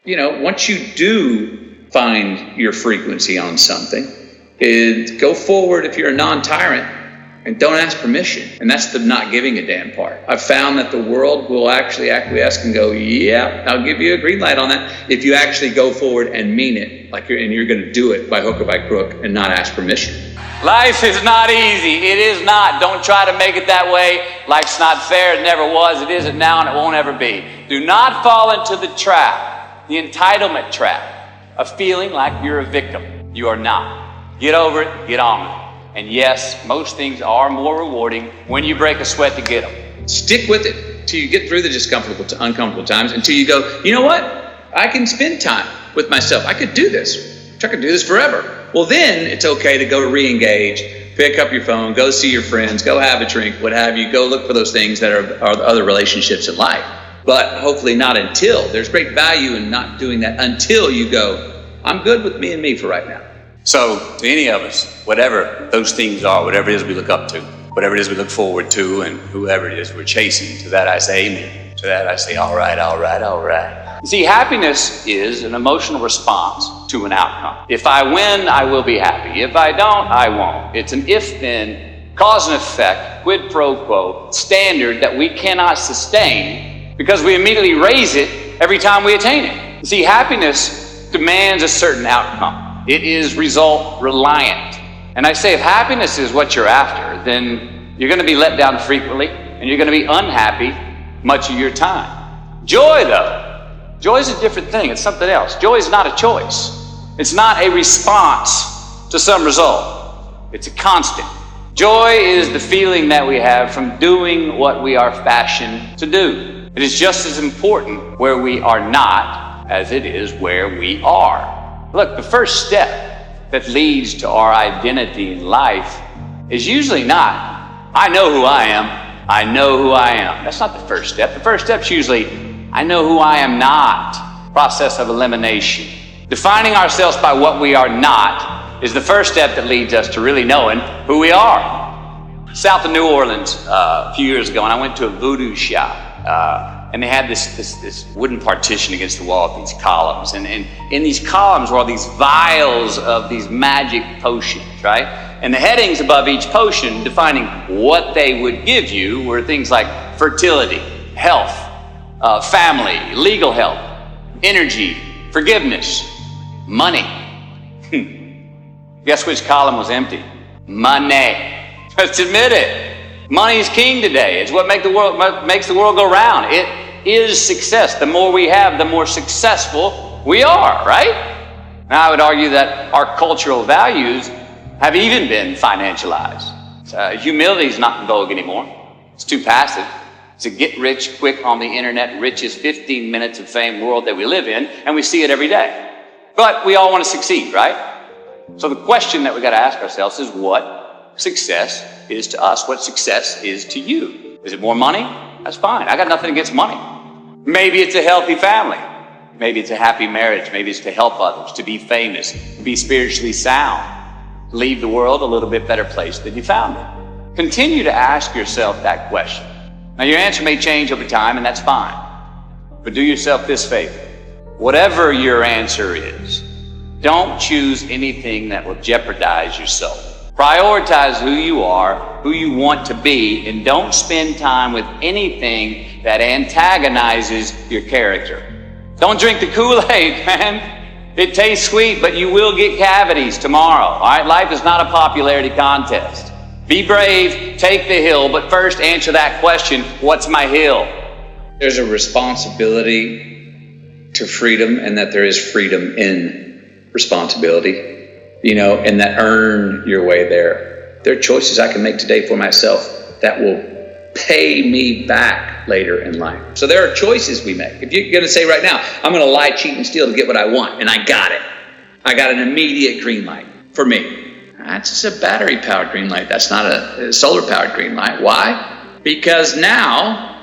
once you do find your frequency on something, go forward if you're a non-tyrant and don't ask permission. And that's the not giving a damn part. I've found that the world will actually acquiesce and go, yeah, I'll give you a green light on that if you actually go forward and mean it, and you're going to do it by hook or by crook and not ask permission. Life is not easy. It is not. Don't try to make it that way. Life's not fair. It never was. It isn't now, and it won't ever be. Do not fall into the trap, the entitlement trap, of feeling like you're a victim. You are not. Get over it. Get on with it. And yes, most things are more rewarding when you break a sweat to get them. Stick with it till you get through the uncomfortable times, until you go, you know what? I can spend time with myself. I could do this. I could do this forever. Well, then it's okay to go re-engage, pick up your phone, go see your friends, go have a drink, what have you. Go look for those things that are other relationships in life. But hopefully not until. There's great value in not doing that until you go, I'm good with me and me for right now. So to any of us, whatever those things are, whatever it is we look up to, whatever it is we look forward to, and whoever it is we're chasing, to that I say amen. To that I say, all right, all right, all right. You see, happiness is an emotional response to an outcome. If I win, I will be happy. If I don't, I won't. It's an if-then, cause and effect, quid pro quo standard that we cannot sustain because we immediately raise it every time we attain it. You see, happiness demands a certain outcome. It is result reliant. And I say, if happiness is what you're after, then you're going to be let down frequently and you're going to be unhappy much of your time. Joy, though, joy is a different thing. It's something else. Joy is not a choice. It's not a response to some result. It's a constant. Joy is the feeling that we have from doing what we are fashioned to do. It is just as important where we are not as it is where we are. Look, the first step that leads to our identity in life is usually not, I know who I am, I know who I am. That's not the first step. The first step's usually, I know who I am not. Process of elimination. Defining ourselves by what we are not is the first step that leads us to really knowing who we are. South of New Orleans a few years ago, and I went to a voodoo shop. And they had this wooden partition against the wall with these columns. And in these columns were all these vials of these magic potions, right? And the headings above each potion defining what they would give you were things like fertility, health, family, legal help, energy, forgiveness, money. Guess which column was empty? Money. Let's admit it. Money is king today. It's what makes the world go round. It is success. The more we have, the more successful we are, right? Now, I would argue that our cultural values have even been financialized. Humility is not in vogue anymore. It's too passive. It's a get rich quick on the internet, richest 15 minutes of fame world that we live in, and we see it every day. But we all want to succeed, right? So the question that we got to ask ourselves is what success is to us, what success is to you. Is it more money? That's fine. I got nothing against money. Maybe it's a healthy family. Maybe it's a happy marriage. Maybe it's to help others, to be famous, to be spiritually sound, to leave the world a little bit better place than you found it. Continue to ask yourself that question. Now, your answer may change over time, and that's fine. But do yourself this favor. Whatever your answer is, don't choose anything that will jeopardize your soul. Prioritize who you are, who you want to be, and don't spend time with anything that antagonizes your character. Don't drink the Kool-Aid, man. It tastes sweet, but you will get cavities tomorrow. All right, life is not a popularity contest. Be brave, take the hill, but first answer that question, what's my hill? There's a responsibility to freedom, and that there is freedom in responsibility. And that earn your way there. There are choices I can make today for myself that will pay me back later in life. So there are choices we make. If you're going to say right now, I'm going to lie, cheat, and steal to get what I want, and I got it. I got an immediate green light for me. That's just a battery-powered green light. That's not a solar-powered green light. Why? Because now,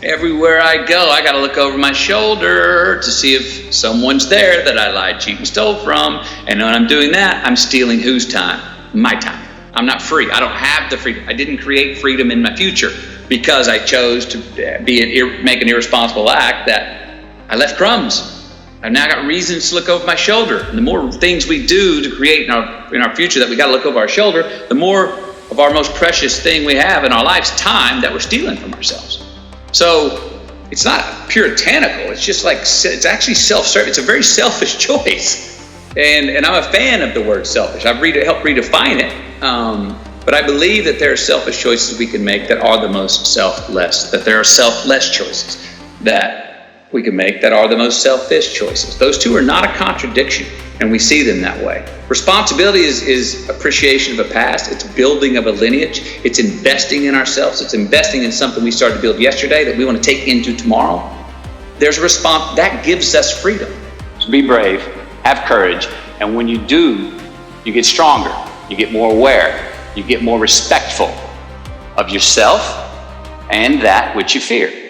everywhere I go, I got to look over my shoulder to see if someone's there that I lied, cheated, and stole from. And when I'm doing that, I'm stealing whose time? My time. I'm not free. I don't have the freedom. I didn't create freedom in my future because I chose to make an irresponsible act that I left crumbs. I've now got reasons to look over my shoulder. And the more things we do to create in our future that we got to look over our shoulder, the more of our most precious thing we have in our life's time that we're stealing from ourselves. So it's not puritanical. It's just like, it's actually self-serving. It's a very selfish choice. And I'm a fan of the word selfish. I've helped redefine it. But I believe that there are selfish choices we can make that are the most selfless, that there are selfless choices that we can make that are the most selfish choices. Those two are not a contradiction, and we see them that way. Responsibility is appreciation of a past. It's building of a lineage. It's investing in ourselves. It's investing in something we started to build yesterday that we want to take into tomorrow. There's a response that gives us freedom. So be brave, have courage, and when you do, you get stronger, you get more aware, you get more respectful of yourself and that which you fear.